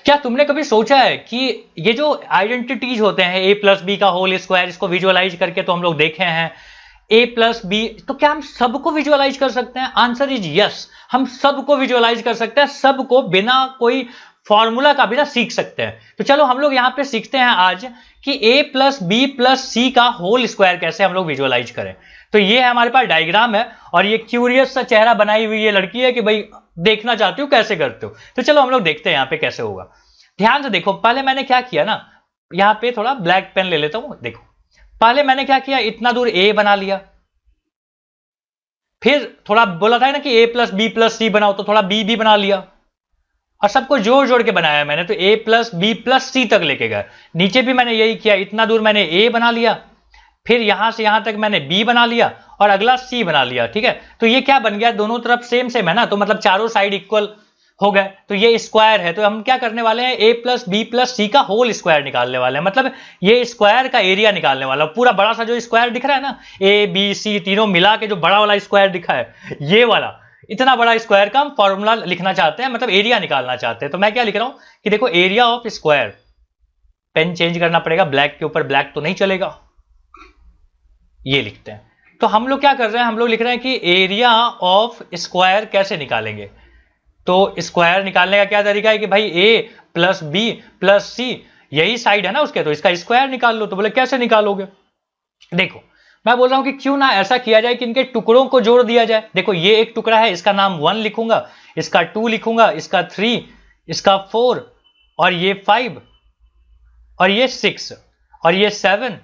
क्या तुमने कभी सोचा है कि ये जो आइडेंटिटीज होते हैं ए प्लस बी का होल स्क्वायर, इसको विजुअलाइज करके तो हम लोग देखे हैं ए प्लस बी, तो क्या हम सबको विजुअलाइज कर सकते हैं? आंसर इज यस, हम सबको विजुअलाइज कर सकते हैं, सबको बिना कोई फॉर्मूला का बिना सीख सकते हैं। तो चलो हम लोग यहाँ पे सीखते हैं आज कि ए प्लस बी प्लस सी का होल स्क्वायर कैसे हम लोग विजुअलाइज करें। तो ये है हमारे पास डायग्राम है, और ये क्यूरियस सा चेहरा बनाई हुई ये लड़की है कि भाई देखना चाहती हूँ कैसे करते हो। तो चलो हम लोग देखते हैं यहाँ पे कैसे होगा। ध्यान से देखो, पहले मैंने क्या किया ना, यहाँ पे थोड़ा ब्लैक पेन ले लेता हूं। देखो पहले मैंने क्या किया, इतना दूर ए बना लिया, फिर थोड़ा बोला था ना कि ए प्लस बी प्लस सी बनाओ, तो थोड़ा बी भी बना लिया, और सबको जोड़ जोड़ के बनाया मैंने, तो ए प्लस बी प्लस सी तक लेके गए। नीचे भी मैंने यही किया, इतना दूर मैंने ए बना लिया, फिर यहां से यहां तक मैंने बी बना लिया, और अगला सी बना लिया। ठीक है, तो ये क्या बन गया, दोनों तरफ सेम सेम है ना, तो मतलब चारों साइड इक्वल हो गए, तो ये स्क्वायर है। तो हम क्या करने वाले हैं, ए प्लस बी प्लस सी का होल स्क्वायर निकालने वाले हैं, मतलब ये स्क्वायर का एरिया निकालने वाला। पूरा बड़ा सा जो स्क्वायर दिख रहा है ना, ए बी सी तीनों मिला के जो बड़ा वाला स्क्वायर दिखा है, ये वाला इतना बड़ा स्क्वायर का हम फॉर्मूला लिखना चाहते हैं, मतलब एरिया निकालना चाहते हैं। तो मैं क्या लिख रहा हूं कि देखो area of square, pen change करना पड़ेगा, ब्लैक के ऊपर ब्लैक तो नहीं चलेगा, ये लिखते हैं। तो हम लोग क्या कर रहे हैं, हम लोग लिख रहे हैं कि एरिया ऑफ स्क्वायर कैसे निकालेंगे। तो स्क्वायर निकालने का क्या तरीका है कि भाई ए प्लस बी प्लस सी यही साइड है ना उसके, तो इसका स्क्वायर निकाल लो। तो बोले कैसे निकालोगे, देखो मैं बोल रहा हूं कि क्यों ना ऐसा किया जाए कि इनके टुकड़ों को जोड़ दिया जाए। देखो ये एक टुकड़ा है, इसका नाम 1 लिखूंगा, इसका 2 लिखूंगा, इसका 3, इसका 4, और ये 5, और ये 6, और ये 7,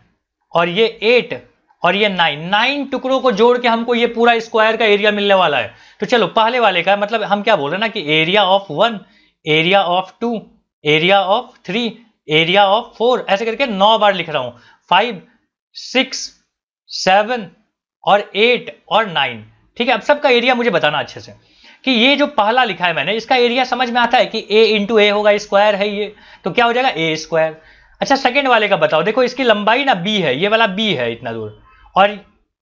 और ये 8, और ये 9 टुकड़ों को जोड़ के हमको ये पूरा स्क्वायर का एरिया मिलने वाला है। तो चलो पहले वाले का मतलब हम क्या बोल रहे हैं ना कि area of 1, area of 2, area of 3, area of 4, ऐसे करके 9 बार लिख रहा हूं, 5, 6, 7 और 8 और 9। ठीक है, अब सबका एरिया मुझे बताना अच्छे से कि ये जो पहला लिखा है मैंने, इसका एरिया समझ में आता है कि a इंटू ए होगा, स्क्वायर है ये, तो क्या हो जाएगा ए स्क्वायर। अच्छा सेकेंड वाले का बताओ, देखो इसकी लंबाई ना b है, ये वाला b है इतना दूर, और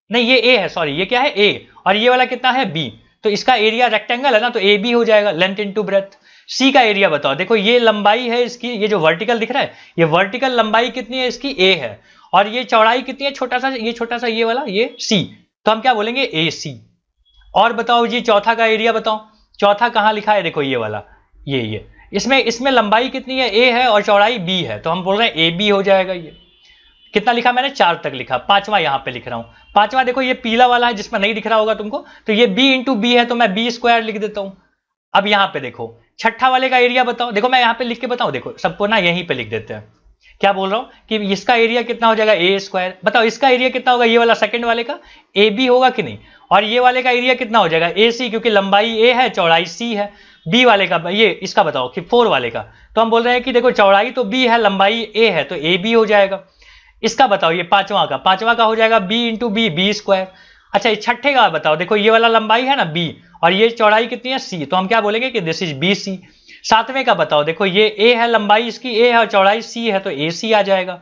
नहीं ये a है, सॉरी ये क्या है a, और ये वाला कितना है b, तो इसका एरिया रेक्टेंगल है ना, तो ए बी हो जाएगा, लेंथ इंटू ब्रेथ। सी का एरिया बताओ, देखो ये लंबाई है इसकी, ये जो वर्टिकल दिख रहा है, ये वर्टिकल लंबाई कितनी है इसकी a है, और ये चौड़ाई कितनी है, छोटा सा ये वाला ये c, तो हम क्या बोलेंगे ए सी। और बताओ जी चौथा का एरिया बताओ, चौथा कहां लिखा है, देखो ये वाला ये इसमें लंबाई कितनी है, a है और चौड़ाई b है, तो हम बोल रहे हैं ए बी हो जाएगा। ये कितना लिखा मैंने, 4 तक लिखा, पांचवा यहां पे लिख रहा हूं। पांचवा देखो ये पीला वाला है जिसमें नहीं दिख रहा होगा तुमको, तो ये b इंटू बी है, तो मैं बी स्क्वायर लिख देता हूं। अब यहां पे देखो छठा वाले का एरिया बताओ, देखो मैं यहां पे लिख के बताऊं, देखो सबको ना यहीं पे लिख देते हैं। क्या बोल रहा हूं कि इसका एरिया कितना हो जाएगा ए स्क्वायर, बताओ इसका एरिया कितना होगा, ये वाला सेकंड वाले का ए बी होगा कि नहीं, और ये वाले का एरिया कितना हो जाएगा ए सी, क्योंकि लंबाई ए है चौड़ाई सी है। बी वाले का ये इसका बताओ कि 4 वाले का, तो हम बोल रहे हैं कि देखो चौड़ाई तो बी है लंबाई ए है, तो ए बी हो जाएगा। इसका बताओ ये पांचवा का हो जाएगा B into B, B square. अच्छा ये छठे का बताओ, देखो ये वाला लंबाई है ना बी, और ये चौड़ाई कितनी है सी, तो हम क्या बोलेंगे कि दिस इज बी सी। सातवें का बताओ, देखो ये ए है, लंबाई इसकी ए है और चौड़ाई सी है, तो ए सी आ जाएगा।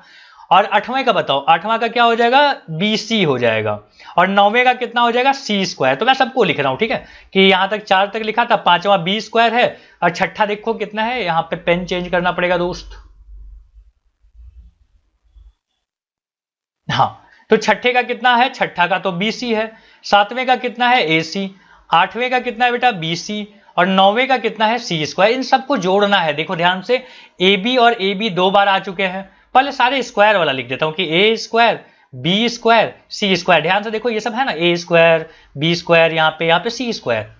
और आठवें का बताओ, आठवां का क्या हो जाएगा, बी सी हो जाएगा। और नौवें का कितना हो जाएगा, सी स्क्वायर। तो मैं सबको लिख रहा हूं, ठीक है, कि यहां तक 4 तक लिखा था, पांचवा बी स्क्वायर है, और छठा देखो कितना है, यहां पे पेन चेंज करना पड़ेगा दोस्त। हाँ, तो छठे का कितना है, छठा का तो बी सी है, सातवें का कितना है ए सी, आठवें का कितना है बेटा बी सी, और नौवें का कितना है सी स्क्वायर। इन सबको जोड़ना है, देखो ध्यान से, ए बी और ए बी 2 बार आ चुके हैं। पहले सारे स्क्वायर वाला लिख देता हूं कि A square B square C square. ध्यान से देखो ये सब है ना, ए स्क्वायर बी स्क्वायर, यहाँ पे सी स्क्वायर।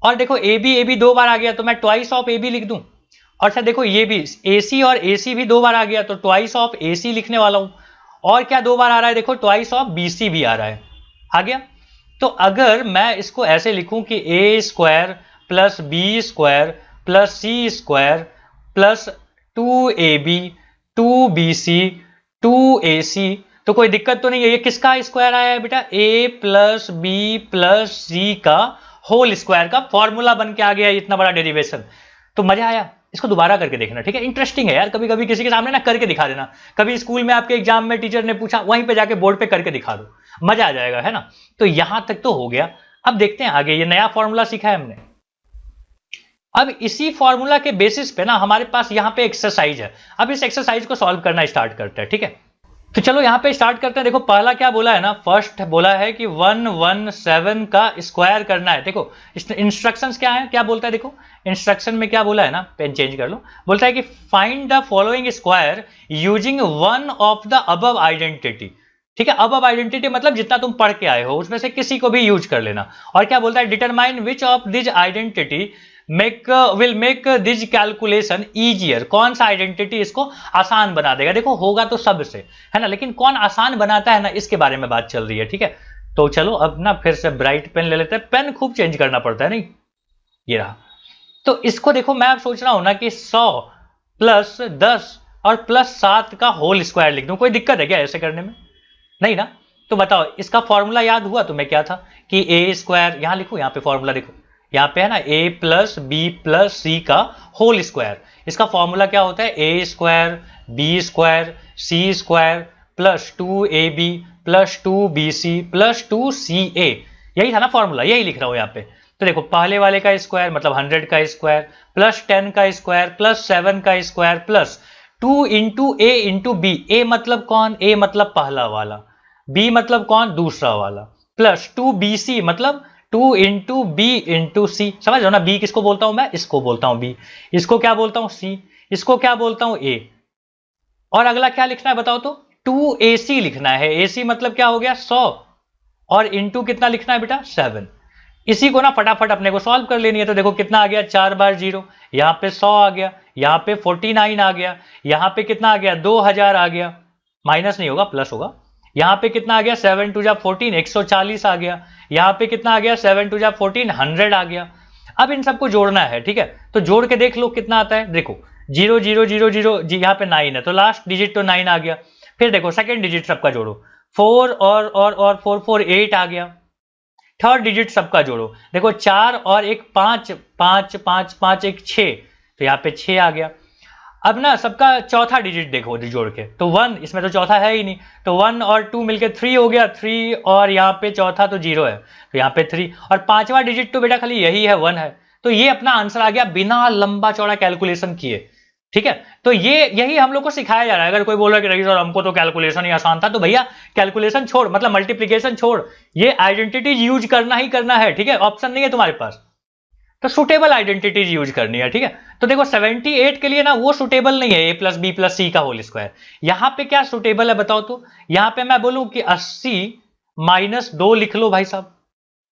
और देखो ए बी 2 बार आ गया, तो मैं ट्वाइस ऑफ ए बी लिख दूं। और अच्छा देखो ये भी ए सी और ए सी भी 2 बार आ गया, तो ट्वाइस ऑफ ए सी लिखने वाला हूं। और क्या 2 बार आ रहा है, देखो ट्वाइस ऑफ बी सी भी आ रहा है, आ गया। तो अगर मैं इसको ऐसे लिखूं कि A square plus B square plus C square plus 2ab 2bc 2ac, तो कोई दिक्कत तो नहीं है। ये किसका स्क्वायर आया है बेटा, a plus B plus C का होल स्क्वायर का फॉर्मूला बन के आ गया इतना बड़ा डेरिवेशन। तो मजा आया, इसको दोबारा करके देखना, ठीक है, इंटरेस्टिंग है यार। कभी कभी किसी के सामने ना करके दिखा देना, कभी स्कूल में आपके एग्जाम में टीचर ने पूछा, वहीं पे जाके बोर्ड पे करके दिखा दो, मजा आ जाएगा, है ना। तो यहां तक तो हो गया। अब देखते हैं आगे, ये नया फॉर्मूला सीखा है हमने। अब इसी फॉर्मूला के बेसिस पे ना हमारे पास यहाँ पे एक्सरसाइज है। अब इस एक्सरसाइज को सॉल्व करना स्टार्ट करते हैं, ठीक है। तो चलो यहाँ पे स्टार्ट करते हैं। देखो पहला क्या बोला है ना, फर्स्ट बोला है कि 117 का स्क्वायर करना है। देखो इंस्ट्रक्शंस क्या है, क्या बोलता है, देखो इंस्ट्रक्शन में क्या बोला है ना, पेन चेंज कर लो। बोलता है कि find the following square using one of the above identity. ठीक है, अबव आइडेंटिटी मतलब जितना तुम पढ़ के आए हो उसमें से किसी को भी यूज कर लेना। और क्या बोलता है, determine which of this identity will make this calculation easier. कौन सा आइडेंटिटी इसको आसान बना देगा। देखो होगा तो सब से है ना, लेकिन कौन आसान बनाता है ना, इसके बारे में बात चल रही है, ठीक है। तो चलो अब ना फिर से ब्राइट पेन ले लेते हैं। पेन खूब चेंज करना पड़ता है, नहीं ये रहा। तो इसको देखो मैं अब सोच रहा हूं ना कि 100 प्लस 10 और प्लस 7 का होल स्क्वायर लिख दूं। कोई दिक्कत है क्या ऐसे करने में? नहीं ना। तो बताओ इसका फॉर्मूला याद हुआ तुम्हें, क्या था कि ए स्क्वायर, यहां लिखो, यहां पे फॉर्मूला देखो, यहाँ पे है ना a plus B plus C का होल स्क्वायर। इसका फॉर्मूला क्या होता है, A square B square C square plus 2ab plus 2bc plus 2ca। यही था ना फॉर्मूला, यही लिख रहा हूं यहाँ पे। तो देखो पहले वाले का स्क्वायर मतलब 100 का स्क्वायर प्लस 10 का स्क्वायर प्लस 7 का square plus 2 into A into B. ए मतलब कौन, ए मतलब पहला वाला, बी मतलब कौन, दूसरा वाला, प्लस 2bc मतलब 2 इंटू बी इंटू सी। समझ लो ना, बी किसको बोलता हूं मैं, इसको बोलता हूं बी, इसको क्या बोलता हूं सी, इसको क्या बोलता हूं ए। और अगला क्या लिखना है बताओ तो, 2ac लिखना है। ac मतलब क्या हो गया 100 और इंटू कितना लिखना है बेटा 7। इसी को ना फटाफट अपने को सॉल्व कर लेनी है। तो देखो कितना आ गया, 4 बार 0, यहां पे 100 आ गया, यहां पे 49 आ गया, यहां पे कितना आ गया 2000 आ गया, माइनस नहीं होगा प्लस होगा। यहां पे कितना आ गया 7 टू जा 14 140 आ गया, यहां पे कितना आ गया 7 टू जा 14 100 आ गया। अब इन सबको जोड़ना है, ठीक है। तो जोड़ के देख लो कितना आता है। देखो 0 0 0 0 जी, यहाँ पे 9 है तो लास्ट डिजिट तो 9 आ गया। फिर देखो सेकंड डिजिट सबका जोड़ो, 4 और 4 4 8 आ गया। थर्ड डिजिट सबका जोड़ो, देखो 4 और एक 5 5 5 5 एक 6, तो यहाँ पे 6 आ गया। अब ना सबका चौथा डिजिट देखो जोड़ के, तो 1, इसमें तो चौथा है ही नहीं, तो 1 और 2 मिलके 3 हो गया, 3 और यहाँ पे चौथा तो 0 है, तो यहाँ पे 3 और पांचवा डिजिट तो बेटा खाली यही है 1 है। तो ये अपना आंसर आ गया बिना लंबा चौड़ा कैलकुलेशन किए, ठीक है। तो ये यही हम लोग को सिखाया जा रहा है। अगर कोई बोल रहा है कि रही सर हमको तो कैलकुलेशन ही आसान था, तो भैया कैलकुलेशन छोड़, मतलब मल्टीप्लीकेशन छोड़, ये आइडेंटिटीज यूज करना ही करना है, ठीक है। ऑप्शन नहीं है तुम्हारे पास, तो सुटेबल आइडेंटिटीज यूज करनी है, ठीक है। तो देखो 78 के लिए ना वो सुटेबल नहीं है ए प्लस बी प्लस सी का होल स्क्वायर। यहां पे क्या सुटेबल है बताओ तो, यहां पे मैं बोलूं कि 80 माइनस 2 लिख लो भाई साहब,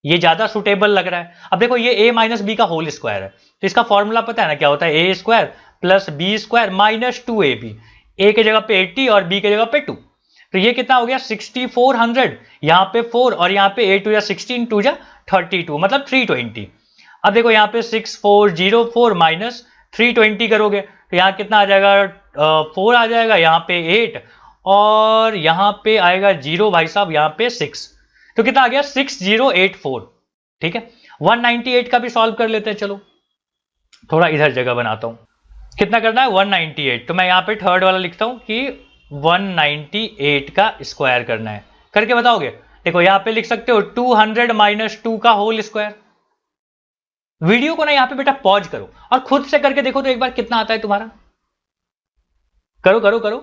ये ज्यादा सुटेबल लग रहा है। अब देखो ये ए माइनस बी का होल स्क्वायर है, तो इसका फॉर्मूला पता है ना क्या होता है, A square plus B square minus 2ab। A के जगह पे 80 और बी के जगह पे 2, तो ये कितना हो गया 6400। यहाँ पे 4 और यहाँ पे 8 या 16 2 जा 32 मतलब 320। अब देखो यहाँ पे 6404 माइनस 320 करोगे तो यहाँ कितना आ जाएगा 4 आ जाएगा, यहाँ पे 8 और यहाँ पे आएगा 0 भाई साहब, यहाँ पे 6, तो कितना आ गया 6084, ठीक है। 198 का भी सॉल्व कर लेते हैं। चलो थोड़ा इधर जगह बनाता हूं, कितना करना है 198, तो मैं यहाँ पे थर्ड वाला लिखता हूं कि 198 का स्क्वायर करना है। करके बताओगे, देखो यहाँ पे लिख सकते हो 200 माइनस 2 का होल स्क्वायर। वीडियो को ना यहाँ पे बेटा पॉज करो और खुद से करके देखो तो एक बार कितना आता है तुम्हारा। करो करो करो,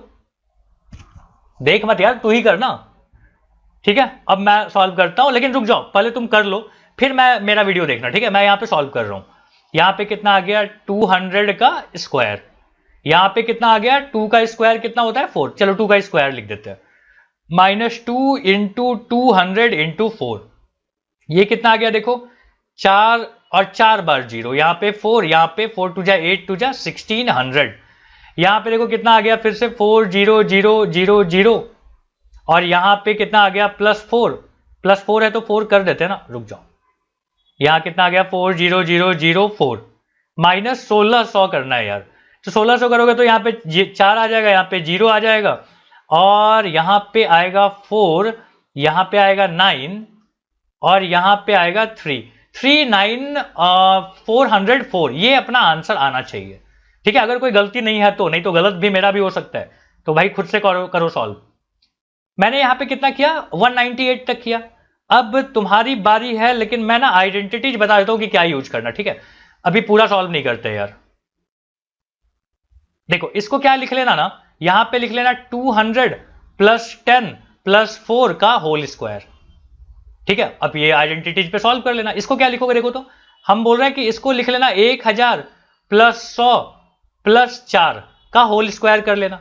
देख मत यार, तू ही करना, ठीक है। अब मैं सॉल्व करता हूं, लेकिन रुक जाओ पहले तुम कर लो, फिर मैं मेरा वीडियो देखना, ठीक है। मैं यहाँ पे सॉल्व कर रहा हूं। यहाँ पे कितना आ गया 200 का स्क्वायर, यहाँ पे कितना आ गया 2 का स्क्वायर कितना होता है 4, चलो 2 का स्क्वायर लिख देते हैं, माइनस 2 इंटू 200 इंटू 4, ये कितना आ गया देखो 4 और 4 बार 0, यहाँ पे 4, यहाँ पे 4 टू जा 8 टू जा 1600, यहाँ पे देखो कितना आ गया फिर से 40000 और यहाँ पे कितना आ गया +4 है तो 4 कर देते हैं ना, रुक जाओ, यहाँ कितना आ गया 40004 माइनस 1600 करना है यार। तो 1600 करोगे तो यहाँ पे 4 आ जाएगा, यहाँ पे 0 आ जाएगा और यहाँ पे आएगा 4, यहाँ पे आएगा 9 और यहाँ पे आएगा 404, ये अपना आंसर आना चाहिए, ठीक है। अगर कोई गलती नहीं है तो, नहीं तो गलत भी मेरा भी हो सकता है, तो भाई खुद से करो सॉल्व। मैंने यहाँ पे कितना किया 198 तक किया। अब तुम्हारी बारी है, लेकिन मैं ना आइडेंटिटीज बता देता हूँ कि क्या यूज करना, ठीक है। अभी पूरा सॉल्व नहीं करते यार। देखो इसको क्या लिख लेना ना, यहां पे लिख लेना 200 प्लस 10 प्लस 4 का होल स्क्वायर। ठीक है, अब ये आइडेंटिटीज पे सॉल्व कर लेना। इसको क्या लिखोगे, देखो तो हम बोल रहे हैं कि इसको लिख लेना 1000 प्लस 100 प्लस 4 का होल स्क्वायर कर लेना।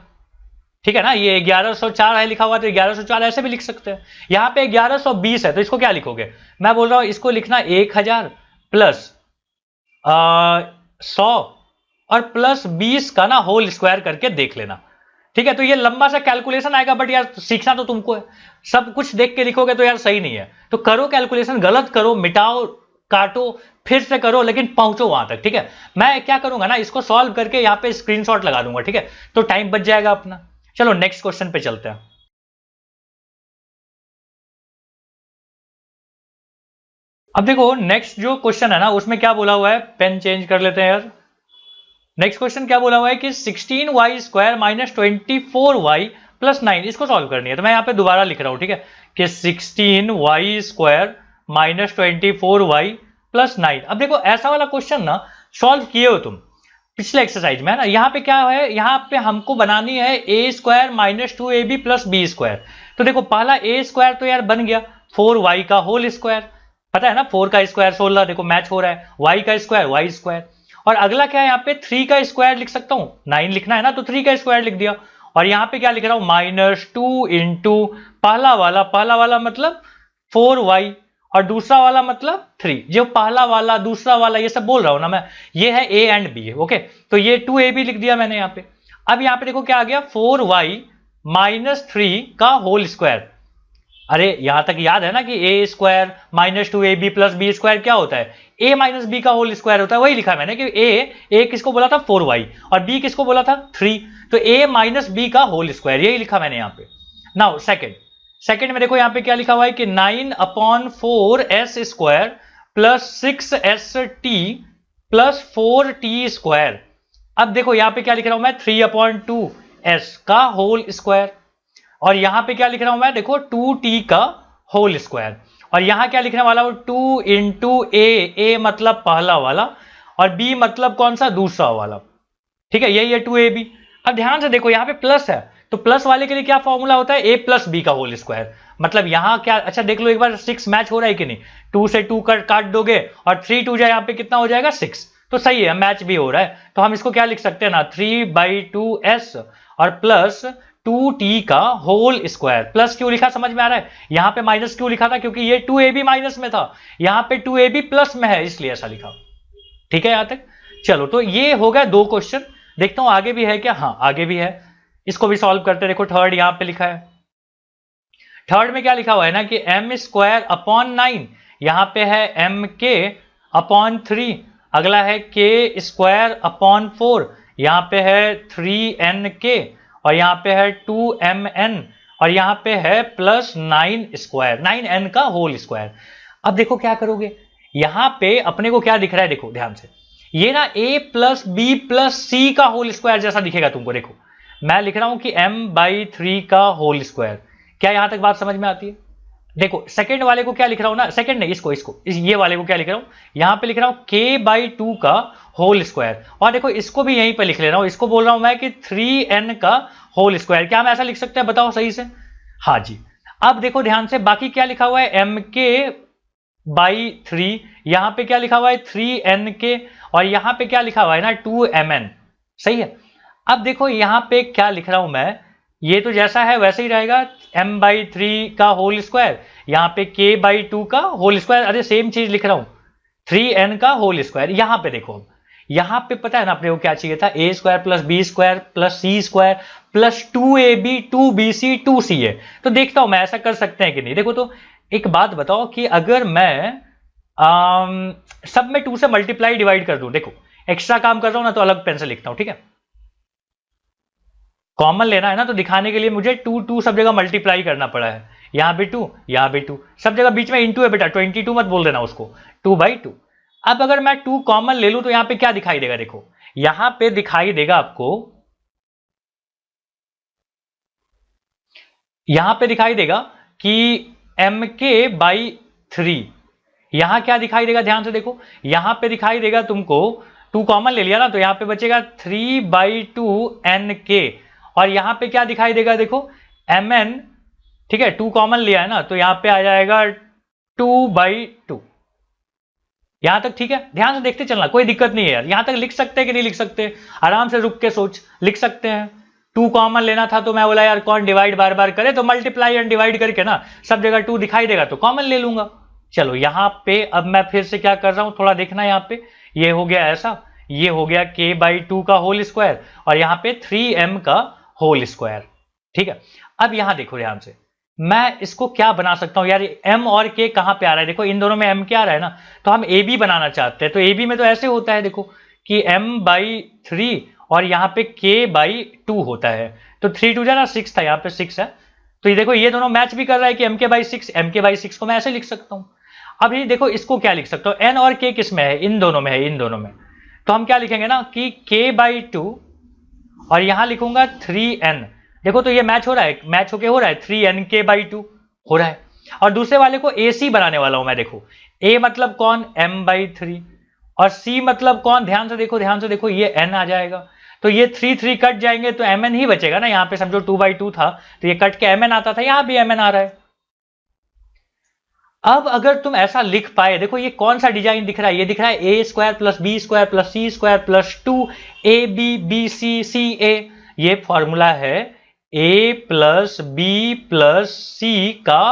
ठीक है ना, ये 1104 है लिखा हुआ, तो 1104 ऐसे भी लिख सकते हैं। यहां पे 1120 है, तो इसको क्या लिखोगे, मैं बोल रहा हूं इसको लिखना 1000 प्लस 100 और प्लस 20 का ना होल स्क्वायर करके देख लेना। ठीक है, तो ये लंबा सा कैलकुलेशन आएगा, बट यार सीखना तो तुमको है। सब कुछ देख के लिखोगे तो यार सही नहीं है। तो करो कैलकुलेशन, गलत करो, मिटाओ, काटो, फिर से करो, लेकिन पहुंचो वहां तक। ठीक है, मैं क्या करूंगा ना, इसको सॉल्व करके यहां पे स्क्रीनशॉट लगा दूंगा। ठीक है, तो टाइम बच जाएगा अपना। चलो नेक्स्ट क्वेश्चन पे चलते हैं। अब देखो नेक्स्ट जो क्वेश्चन है ना, उसमें क्या बोला हुआ है, पेन चेंज कर लेते हैं यार। नेक्स्ट क्वेश्चन क्या बोला हुआ है कि 16y square minus 24y plus 9, इसको सॉल्व करनी है। तो मैं यहां पे दोबारा लिख रहा हूं, ठीक है, कि 16y square minus 24y plus 9। अब देखो ऐसा वाला क्वेश्चन ना सॉल्व किए हो तुम पिछले एक्सरसाइज में, है ना। यहाँ पे क्या है, यहाँ पे हमको बनानी है A square minus 2ab plus B square. तो देखो पहला ए स्क्वायर तो यार बन गया 4y का होल स्क्वायर, पता है ना, 4 का स्क्वायर 16, देखो मैच हो रहा है, y का स्क्वायर y स्क्वायर। और अगला क्या है, यहाँ पे 3 का स्क्वायर लिख सकता हूं, 9 लिखना है ना, तो 3 का स्क्वायर लिख दिया। और यहाँ पे क्या लिख रहा हूं, माइनस 2 इंटू पहला वाला मतलब 4y और दूसरा वाला मतलब 3। जो पहला वाला दूसरा वाला ये सब बोल रहा हूं ना मैं, ये है a एंड b, ओके। तो ये 2ab लिख दिया मैंने यहाँ पे। अब यहाँ पे देखो क्या आ गया, 4y माइनस 3 का होल स्क्वायर। अरे यहां तक याद है ना कि A square minus 2ab plus B square क्या होता है, a माइनस बी का होल स्क्वायर होता है। वही लिखा मैंने कि ए किसको बोला था 4y और b किसको बोला था 3, तो a माइनस बी का होल स्क्वायर, यही लिखा मैंने यहाँ पे। नाउ सेकेंड में देखो यहाँ पे क्या लिखा हुआ है कि 9/4s square plus 6st plus 4t square. अब देखो यहाँ पे क्या लिख रहा हूं मैं, 3/2s का होल स्क्वायर। और यहां पे क्या लिख रहा हूं मैं, देखो 2t का होल स्क्वायर। और यहां क्या लिखने वाला हूं, 2 इंटू ए मतलब पहला वाला और b मतलब कौन सा, दूसरा वाला। ठीक है, यही है 2ab। अब ध्यान से देखो यहाँ पे प्लस है, तो प्लस वाले के लिए क्या फॉर्मूला होता है, a प्लस बी का होल स्क्वायर। मतलब यहां क्या, अच्छा देख लो एक बार 6 मैच हो रहा है कि नहीं, 2 से 2 काट दोगे और 3 2 जाए, यहाँ पे कितना हो जाएगा 6, तो सही है, मैच भी हो रहा है। तो हम इसको क्या लिख सकते हैं ना, 3/2s और प्लस 2t का होल स्क्वायर। प्लस क्यों लिखा समझ में आ रहा है, यहां पे माइनस क्यों लिखा था, क्योंकि ये 2ab माइनस में था, यहां पे 2ab प्लस में है, इसलिए ऐसा लिखा। ठीक है यहां तक, चलो तो ये हो गया 2 क्वेश्चन। देखता हूं आगे भी है क्या, हाँ आगे भी है, इसको भी सॉल्व करते। देखो थर्ड यहां पे लिखा है, थर्ड में क्या लिखा हुआ है ना कि m स्क्वायर अपॉन 9, यहां पे है m के अपॉन 3, अगला है k स्क्वायर अपॉन 4, यहां पे है 3n के, और यहां पे है 2mn, और यहां पे है प्लस 9 स्क्वायर, 9n का होल स्क्वायर। अब देखो क्या करोगे, यहां पे अपने को क्या दिख रहा है, देखो ध्यान से, ये ना a plus B plus C का होल स्क्वायर जैसा दिखेगा तुमको। देखो मैं लिख रहा हूं कि m/3 का होल स्क्वायर। क्या यहां तक बात समझ में आती है। देखो सेकंड वाले को क्या लिख रहा हूं ना, सेकंड नहीं, ये वाले को क्या लिख रहा हूं, यहां पे लिख रहा हूं k/2 का होल स्क्वायर। और देखो इसको भी यहीं पे लिख ले रहा हूं, इसको बोल रहा हूं मैं कि 3n का होल स्क्वायर। क्या हम ऐसा लिख सकते हैं, बताओ सही से, हाँ जी। अब देखो ध्यान से, बाकी क्या लिखा हुआ है, mk/3, यहां पे क्या लिखा हुआ है 3n और यहां पे क्या लिखा हुआ है ना 2mn, सही है। अब देखो यहां पे क्या लिख रहा हूं मैं, ये तो जैसा है वैसे ही रहेगा, m/3 का होल स्क्वायर, यहां पे k/2 का होल स्क्वायर, अरे सेम चीज लिख रहा हूं, 3n का होल स्क्वायर। यहां पे देखो, यहां पे पता है ना अपने को क्या चाहिए था, a square plus B square plus C square plus 2ab 2bc 2ca। तो देखता हूं मैं ऐसा कर सकते हैं कि नहीं। देखो तो एक बात बताओ कि अगर मैं सब में 2 से मल्टीप्लाई डिवाइड कर दूं, देखो एक्स्ट्रा काम कर रहा हूं ना तो अलग पेन से लिखता हूं, ठीक है, कॉमन लेना है ना, तो दिखाने के लिए मुझे 2 सब जगह मल्टीप्लाई करना पड़ा है, यहां भी 2 यहां भी 2, सब जगह बीच में इंटू है बेटा, 22 मत बोल देना उसको, 2/2। अब अगर मैं 2 कॉमन ले लूं तो यहां पे क्या दिखाई देगा, देखो यहां पे दिखाई देगा आपको, यहां पे दिखाई देगा कि mk/3, यहां क्या दिखाई देगा, ध्यान से देखो, यहां पे दिखाई देगा तुमको 2 कॉमन ले लिया ना, तो यहां पे बचेगा 3/2 nk, और यहां पे क्या दिखाई देगा, देखो mn, ठीक है, 2 कॉमन लिया है ना, तो यहां पे आ जाएगा 2/2। यहां तक ठीक है, ध्यान से देखते चलना, कोई दिक्कत नहीं है यार, यहां तक लिख सकते हैं कि नहीं लिख सकते, आराम से रुक के सोच, लिख सकते हैं। 2 कॉमन लेना था तो मैं बोला यार कौन डिवाइड बार बार करे, तो मल्टीप्लाई एंड डिवाइड करके ना सब जगह 2 दिखाई देगा तो कॉमन ले लूंगा। चलो यहां पे अब मैं फिर से क्या कर रहा हूं, थोड़ा देखना, यहां पे ये हो गया ऐसा, ये हो गया k/2 का होल स्क्वायर, और यहां पे 3m का होल स्क्वायर, ठीक है। अब यहां देखो ध्यान से, मैं इसको क्या बना सकता हूं यार, m और k कहां पे आ रहा है, देखो इन दोनों में m क्या आ रहा है ना, तो हम ab बनाना चाहते हैं, तो ab में तो ऐसे होता है देखो कि m/3 और यहाँ पे k/2 होता है, तो 3 2 जा 6 था, यहाँ पे 6 है, तो ये देखो ये दोनों मैच भी कर रहा है कि mk/6 को मैं ऐसे लिख सकता हूं। अब ये देखो इसको क्या लिख सकता हूं, n और k किस में है, इन दोनों में है, इन दोनों में, तो हम क्या लिखेंगे ना कि k/2 और यहां लिखूंगा 3n, देखो तो ये मैच हो रहा है, मैच होके हो रहा है 3nk/2 हो रहा है। और दूसरे वाले को ac बनाने वाला हूं मैं, देखो a मतलब कौन, m/3, और c मतलब कौन, ध्यान से देखो, ध्यान से देखो, ये n आ जाएगा, तो ये 3 3 कट जाएंगे तो mn ही बचेगा ना, यहां पे समझो 2/2 था तो ये कट के mn आता था, यहां भी mn आ रहा है। अब अगर तुम ऐसा लिख पाए, देखो ये कौन सा डिजाइन दिख रहा है, ये दिख रहा है a² + b² + c² + 2ab bc ca, ये फॉर्मूला है a + b + c का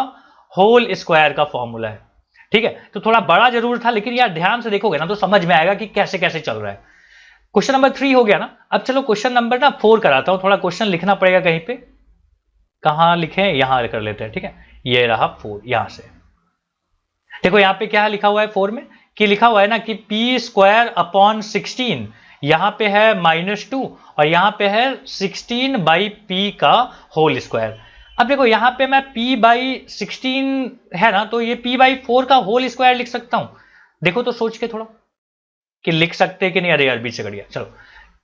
होल स्क्वायर का फॉर्मूला है, ठीक है। तो थोड़ा बड़ा जरूर था, लेकिन यार ध्यान से देखोगे ना तो समझ में आएगा कि कैसे कैसे चल रहा है। क्वेश्चन नंबर 3 हो गया ना, अब चलो क्वेश्चन नंबर ना 4 कराता हूं, थोड़ा क्वेश्चन लिखना पड़ेगा कहीं पे, कहां लिखें, यहां कर लेते हैं, ठीक है, ये रहा 4, यहां से देखो यहाँ पे क्या लिखा हुआ है 4 में, कि लिखा हुआ है ना कि p²/16, यहां पे है -2 और यहां पे है 16/p का होल स्क्वायर। अब देखो यहां पे मैं p/16 है ना, तो ये p/4 का होल स्क्वायर लिख सकता हूं, देखो तो सोच के थोड़ा कि लिख सकते कि नहीं, अरे यार बीच से कट गया, चलो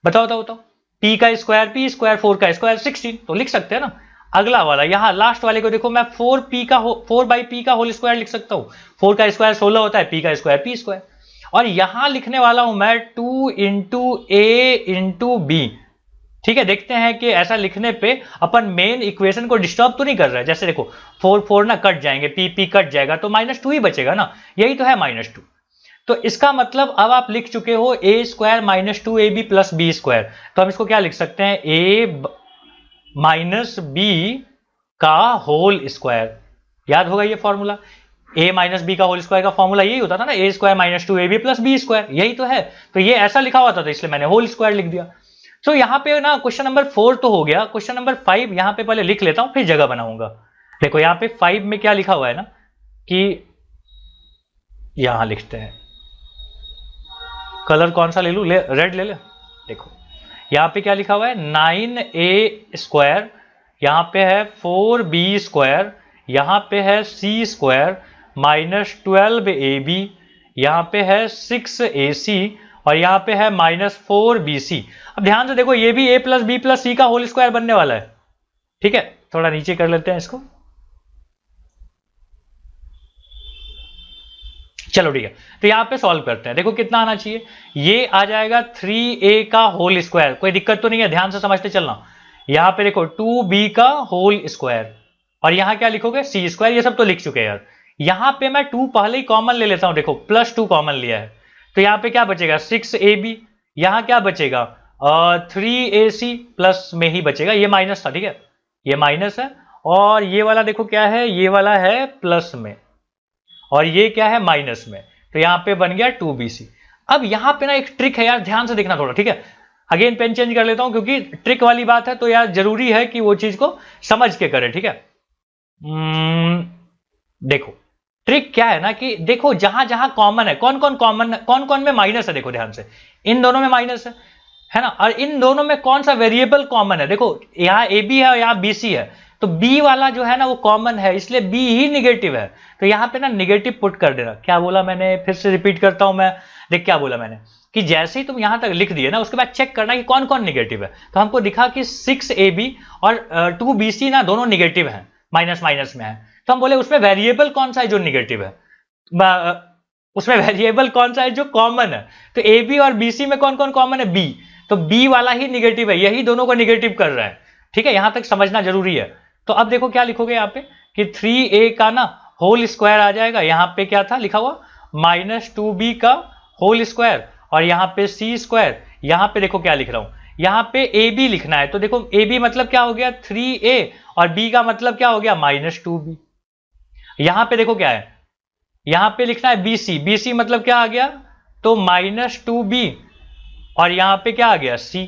बताओ बताओ बताओ, p का स्क्वायर p², 4 का स्क्वायर 16, तो लिख सकते हैं ना। अगला वाला यहां लास्ट वाले को देखो, मैं 4/p का होल स्क्वायर लिख सकता हूं, 4 का स्क्वायर 16 होता है, p का स्क्वायर p², और यहां लिखने वाला हूं मैं 2 × a × b, ठीक है। देखते हैं कि ऐसा लिखने पे अपन मेन इक्वेशन को डिस्टर्ब तो नहीं कर रहा है, जैसे देखो 4 4 ना कट जाएंगे, p कट जाएगा तो -2 ही बचेगा ना, यही तो है -2, तो इसका मतलब अब आप लिख चुके हो a² - 2ab + b², तो हम इसको क्या लिख सकते हैं, a - b का होल स्क्वायर, याद होगा ये फॉर्मूला, a - b का होल स्क्वायर का फॉर्मूला यही होता था ना, a² - 2ab + b², यही तो है, तो ये ऐसा लिखा हुआ था तो इसलिए मैंने होल स्क्वायर लिख दिया। तो यहां पे ना क्वेश्चन नंबर 4 तो हो गया, क्वेश्चन नंबर 5 यहां पे पहले लिख लेता हूं फिर जगह बनाऊंगा। देखो यहां पे 5 में क्या लिखा हुआ है ना कि, यहां लिखते हैं, कलर कौन सा ले लूं, रेड ले ले, देखो यहां पे क्या लिखा हुआ है 9a², यहां पे है 4b², यहां पे है c² -12ab, यहां पे है 6ac, और यहां पे है -4bc। अब ध्यान से देखो ये भी a + b + c का होल स्क्वायर बनने वाला है, ठीक है, थोड़ा नीचे कर लेते हैं इसको, चलो ठीक है, तो यहां पे सॉल्व करते हैं, देखो कितना आना चाहिए, ये आ जाएगा 3a का होल स्क्वायर, कोई दिक्कत तो नहीं है, ध्यान से समझते चलना। यहां पे देखो 2b का होल स्क्वायर, और यहां क्या लिखोगे c², ये सब तो लिख चुके हैं यार। यहां पे मैं 2 पहले ही कॉमन ले लेता हूं, देखो +2 कॉमन लिया है, तो यहां पे क्या बचेगा 6ab, यहां क्या बचेगा 3ac, प्लस में ही बचेगा, ये माइनस था, ठीक है, ये माइनस है, और ये वाला देखो क्या है, ये वाला है प्लस में, और ये क्या है माइनस में, तो यहां पे बन गया 2bc। अब यहां पे ना एक ट्रिक है यार, ध्यान से देखना थोड़ा, ठीक है, अगेन पेन चेंज कर लेता हूं क्योंकि ट्रिक वाली बात है तो यार जरूरी है कि वो चीज को समझ के करें, ठीक है। देखो ट्रिक क्या है ना कि देखो जहां जहां कॉमन है, कौन कौन में माइनस है, देखो ध्यान से, इन दोनों में माइनस है ना, और इन दोनों में कौन सा वेरिएबल कॉमन है, देखो यहां ए बी है और यहां बी सी है, तो बी वाला जो है ना वो कॉमन है, इसलिए बी ही निगेटिव है, तो यहां पे ना निगेटिव पुट कर देना। क्या बोला मैंने, फिर से रिपीट करता हूं मैं, देख क्या बोला मैंने कि जैसे ही तुम यहां तक लिख दिए ना उसके बाद चेक करना कि कौन कौन निगेटिव है, तो हमको दिखा कि 6ab और 2bc ना दोनों निगेटिव है, माइनस माइनस में है, तो हम बोले उसमें वेरिएबल कौन सा है जो निगेटिव है, उसमें वेरिएबल कौन सा है जो कॉमन है, तो ए बी और बी सी में कौन कौन कॉमन है, बी, तो बी वाला ही निगेटिव है, यही दोनों को निगेटिव कर रहा है। ठीक है, यहां तक समझना जरूरी है। तो अब देखो क्या लिखोगे यहाँ पे कि 3a का ना होल स्क्वायर आ जाएगा, यहाँ पे क्या था लिखा हुआ -2b का होल स्क्वायर, और यहाँ पे सी स्क्वायर, यहाँ पे देखो क्या लिख रहा हूं, यहाँ पे ए बी लिखना है, तो देखो ए बी मतलब क्या हो गया 3a, और बी का मतलब क्या हो गया -2b। यहाँ पे देखो क्या है, यहाँ पे लिखना है बी सी, बी सी मतलब क्या आ गया, तो -2b, और यहाँ पे क्या आ गया सी।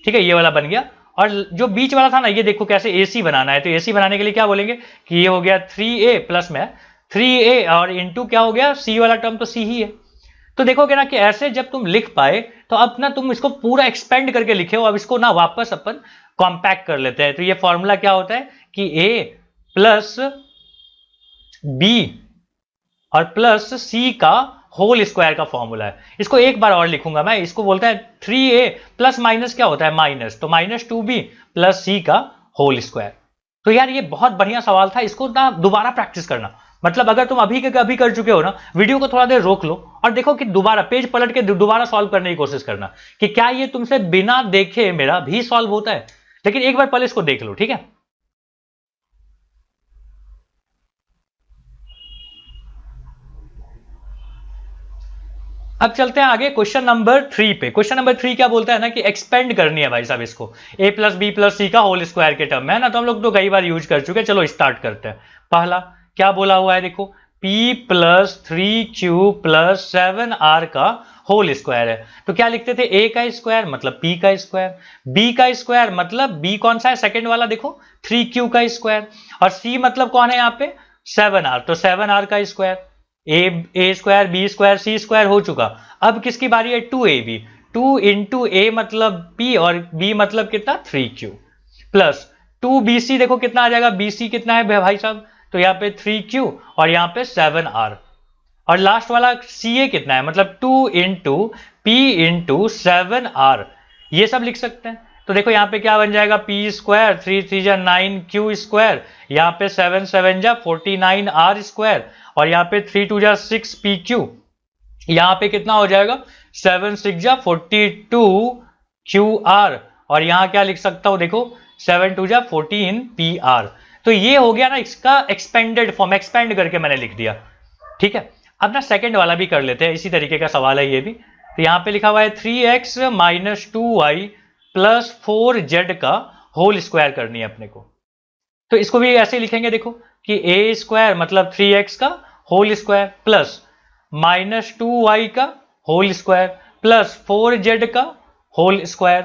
ठीक है, ये वाला बन गया। और जो बीच वाला था ना, ये देखो कैसे एसी बनाना है, तो एसी बनाने के लिए क्या बोलेंगे कि ये हो गया 3a प्लस में 3a और इंटू क्या हो गया सी वाला टर्म, तो सी ही है। तो देखोगे ना कि ऐसे जब तुम लिख पाए तो अब ना तुम इसको पूरा एक्सपेंड करके लिखे हो। अब इसको ना वापस अपन कॉम्पैक्ट कर लेते हैं। तो ये फॉर्मूला क्या होता है कि a प्लस बी और प्लस सी का होल स्क्वायर का फॉर्मूला है। इसको एक बार और लिखूंगा मैं, इसको बोलता है 3a प्लस माइनस क्या होता है माइनस, तो -2b प्लस सी का होल स्क्वायर। तो यार ये बहुत बढ़िया सवाल था, इसको ना दोबारा प्रैक्टिस करना। मतलब अगर तुम अभी के अभी कर चुके हो ना, वीडियो को थोड़ा देर रोक लो और देखो कि दोबारा पेज पलट के दोबारा सॉल्व करने की कोशिश करना कि क्या ये तुमसे बिना देखे मेरा भी सॉल्व होता है। लेकिन एक बार पहले इसको देख लो, ठीक है। अब चलते हैं आगे क्वेश्चन नंबर 3 पे। क्वेश्चन नंबर 3 क्या बोलता है ना कि एक्सपेंड करनी है भाई साहब इसको, a plus B plus C का होल स्क्वायर के टर्म में, है ना। तो हम लोग तो कई बार यूज कर चुके हैं, चलो स्टार्ट करते हैं। पहला क्या बोला हुआ है देखो, p plus 3q plus 7r का होल स्क्वायर है। तो क्या लिखते थे, a का स्क्वायर मतलब p का स्क्वायर, b का स्क्वायर मतलब b कौन सा है सेकंड वाला देखो 3q का स्क्वायर, और c मतलब कौन है यहाँ पे 7r, तो 7r का स्क्वायर। ए square B square C square हो चुका। अब किसकी बारी है 2ab, 2 इंटू ए मतलब p और b मतलब कितना 3q प्लस 2bc, देखो कितना आ जाएगा bc कितना है भाई साहब, तो यहाँ पे 3q और यहाँ पे 7r, और लास्ट वाला ca कितना है मतलब 2 इंटू p इंटू 7r, ये सब लिख सकते हैं। तो देखो यहाँ पे क्या बन जाएगा p स्क्वायर 3 3 जा 9q स्क्वायर, यहाँ पे 7 7 जा 49r स्क्वायर, और यहाँ पे 3 2 जा 6pq, यहाँ पे कितना हो जाएगा 7 6 जा 42qr, और यहाँ क्या लिख सकता हूँ देखो 7 2 जा 14pr। तो ये हो गया ना इसका एक्सपेंडेड फॉर्म, एक्सपेंड करके मैंने लिख दिया। ठीक है, अब ना सेकंड वाला भी कर लेते हैं, इसी तरीके का सवाल है ये भी। तो यहाँ पे लिखा हुआ है 3x minus 2y plus 4z का होल स्क्वायर करनी है अपने को। तो इसको भी ऐसे लिखेंगे देखो कि a स्क्वायर मतलब 3x का होल स्क्वायर प्लस -2y का होल स्क्वायर प्लस 4z का whole square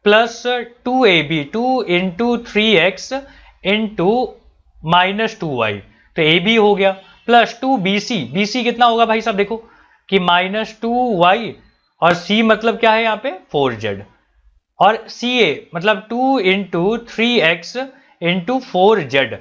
plus 2ab 2 into 3x into -2y, तो ab हो गया प्लस 2bc, bc कितना होगा भाई साहब देखो कि -2y, और c मतलब क्या है यहाँ पे 4z, और ca मतलब 2 इंटू 3x इंटू 4z।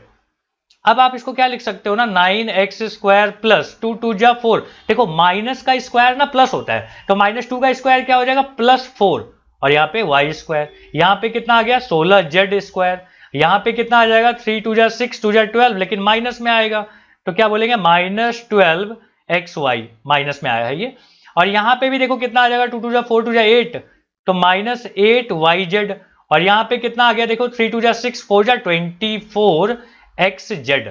अब आप इसको क्या लिख सकते हो ना 9x स्क्वायर प्लस 2 2 जा 4, देखो माइनस का स्क्वायर ना प्लस होता है, तो -2 का स्क्वायर क्या हो जाएगा +4, और यहाँ पे y स्क्वायर, यहाँ पे कितना आ गया 16z स्क्वायर, यहाँ पे कितना आ जाएगा 3 2 जा 6 2 जा 12, लेकिन माइनस में आएगा तो क्या बोलेंगे -12xy, माइनस में आया है ये। और यहाँ पे भी देखो कितना आ जाएगा 2 2 जा 4 2 जा 8, तो -8yz, और यहाँ पे कितना आ गया देखो 3 2 जा 6 4 जा 24xz।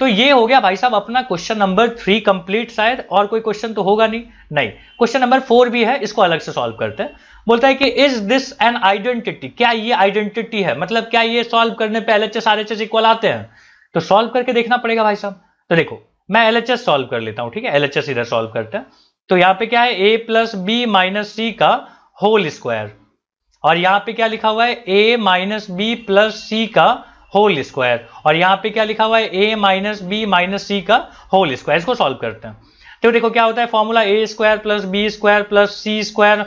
तो ये हो गया भाई साहब अपना क्वेश्चन नंबर 3 कंप्लीट। शायद और कोई क्वेश्चन तो होगा नहीं, क्वेश्चन नंबर 4 भी है, इसको अलग से सॉल्व करते हैं। बोलता है कि इज दिस एन आइडेंटिटी, क्या ये आइडेंटिटी है, मतलब क्या ये सॉल्व करने पे LHS RHS इक्वल आते हैं, तो सॉल्व करके देखना पड़ेगा भाई साहब। तो देखो मैं LHS सॉल्व कर लेता हूं, ठीक है, LHS इधर सॉल्व करते हैं। तो यहाँ पे क्या है a प्लस बी माइनस सी का होल स्क्वायर, और यहाँ पे क्या लिखा हुआ है a minus B plus C का होल स्क्वायर, और यहाँ पे क्या लिखा हुआ है a माइनस बी माइनस सी का होल स्क्वायर। इसको सॉल्व करते हैं। तो देखो क्या होता है formula a square plus B square plus C square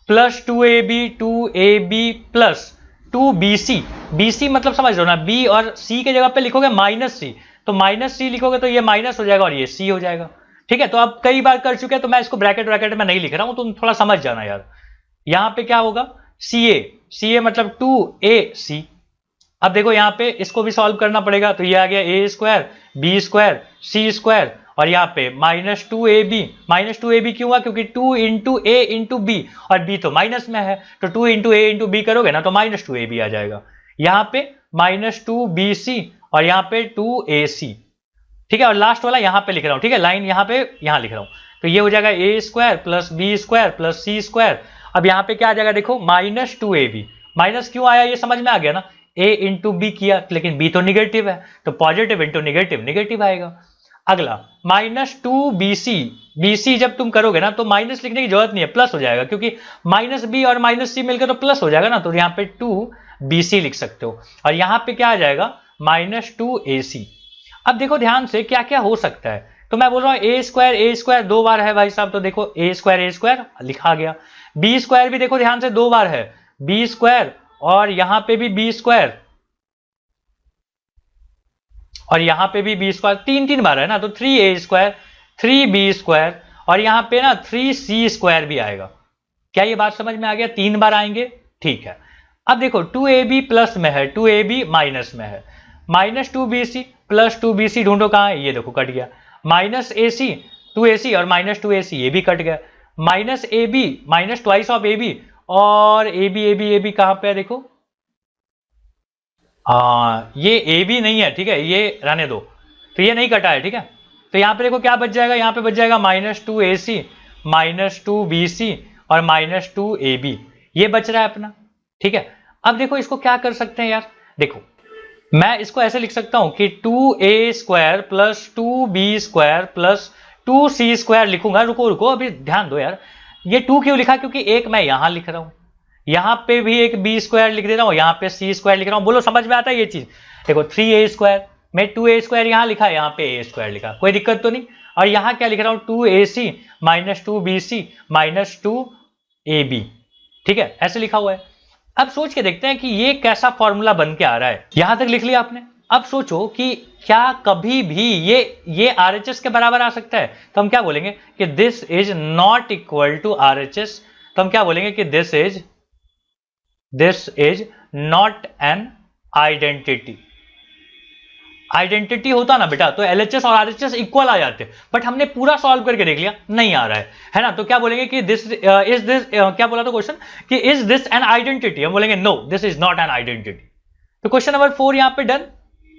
plus 2ab plus 2bc, bc मतलब समझ लो ना b और c के जगह पे लिखोगे -c, तो -c लिखोगे तो ये माइनस हो जाएगा और ये c हो जाएगा। ठीक है, तो अब कई बार कर चुके हैं तो मैं इसको ब्रैकेट में नहीं लिख रहा हूं, तुम थोड़ा समझ जाना यार। यहां पे क्या होगा ca मतलब 2ac। अब देखो यहाँ पे इसको भी सॉल्व करना पड़ेगा, तो ये आ गया a square B square C square, और यहाँ पे -2ab। -2ab क्यों हुआ? क्योंकि 2 इंटू ए इंटू बी, और बी तो माइनस में है, तो 2 इंटू ए इंटू बी करोगे ना तो -2ab आ जाएगा। यहाँ पे -2bc और यहाँ पे 2ac, ठीक है। और लास्ट वाला यहाँ पे लिख रहा हूँ, ठीक है, लाइन यहाँ पे यहाँ लिख रहा हूँ, तो ये हो जाएगा a square plus B square plus C square. अब यहाँ पे क्या आ जाएगा देखो, -2ab। माइनस क्यों आया ये समझ में आ गया ना, a इंटू बी किया, लेकिन b तो निगेटिव है, तो पॉजिटिव इंटू निगेटिव निगेटिव आएगा। अगला -2bc। bc जब तुम करोगे ना तो माइनस लिखने की जरूरत नहीं है, प्लस हो जाएगा, क्योंकि -b और -c मिलकर तो प्लस हो जाएगा ना, तो यहाँ पे 2bc लिख सकते हो। और यहाँ पे क्या आ जाएगा, -2ac। अब देखो ध्यान से क्या क्या हो सकता है, तो मैं बोल रहा हूँ a स्क्वायर दो बार है भाई साहब, तो देखो a स्क्वायर लिखा गया। b स्क्वायर भी देखो ध्यान से दो बार है, b स्क्वायर, और यहां पे भी b स्क्वायर, और यहां पे भी b स्क्वायर, तीन बार है ना, तो 3a स्क्वायर 3b स्क्वायर, और यहां पे ना 3c स्क्वायर भी आएगा। क्या ये बात समझ में आ गया? 3 बार आएंगे, ठीक है। अब देखो 2ab प्लस में है, 2ab माइनस में है, -2bc प्लस 2bc ढूंढो कहां है, ये देखो कट गया, -ac 2ac और -2ac ये भी कट गया, -ab minus twice of ab, और ab कहां पे है देखो, ये ab नहीं है, ठीक है, ये रहने दो, तो ये नहीं कटा है, ठीक है। तो यहां पे देखो क्या बच जाएगा, यहां पे बच जाएगा -2ac -2bc और -2ab, ये बच रहा है अपना, ठीक है। अब देखो इसको क्या कर सकते हैं यार, देखो मैं इसको ऐसे लिख सकता हूं कि 2a square plus 2b square plus 2c square लिखूंगा। रुको अभी ध्यान दो यार, ये 2 क्यों लिखा, क्योंकि एक मैं यहां लिख रहा हूं, यहां पे भी एक b स्क्वायर लिख दे रहा हूं, यहां पे c स्क्वायर लिख रहा हूं। बोलो समझ में आता है ये चीज? देखो 3a स्क्वायर, मैं 2a स्क्वायर यहां लिखा, यहां पे a स्क्वायर लिखा, कोई दिक्कत तो नहीं। और यहां क्या लिख रहा हूं, 2ac -2bc -2ab, ठीक है, ऐसे लिखा हुआ है। अब सोच के देखते हैं कि ये कैसा फॉर्मूला बन के आ रहा है। यहां तक लिख लिया आपने, अब सोचो कि क्या कभी भी ये RHS के बराबर आ सकता है, तो हम क्या बोलेंगे कि this is not equal to RHS, तो हम क्या बोलेंगे कि this is not an identity. Identity होता ना बेटा तो LHS और RHS इक्वल आ जाते, बट हमने पूरा सॉल्व करके देख लिया नहीं आ रहा है ना, तो क्या बोलेंगे कि दिस इज दिस, क्या बोला था क्वेश्चन कि इज दिस एन आइडेंटिटी, हम बोलेंगे no this is not an identity. तो क्वेश्चन नंबर 4 यहां पे डन।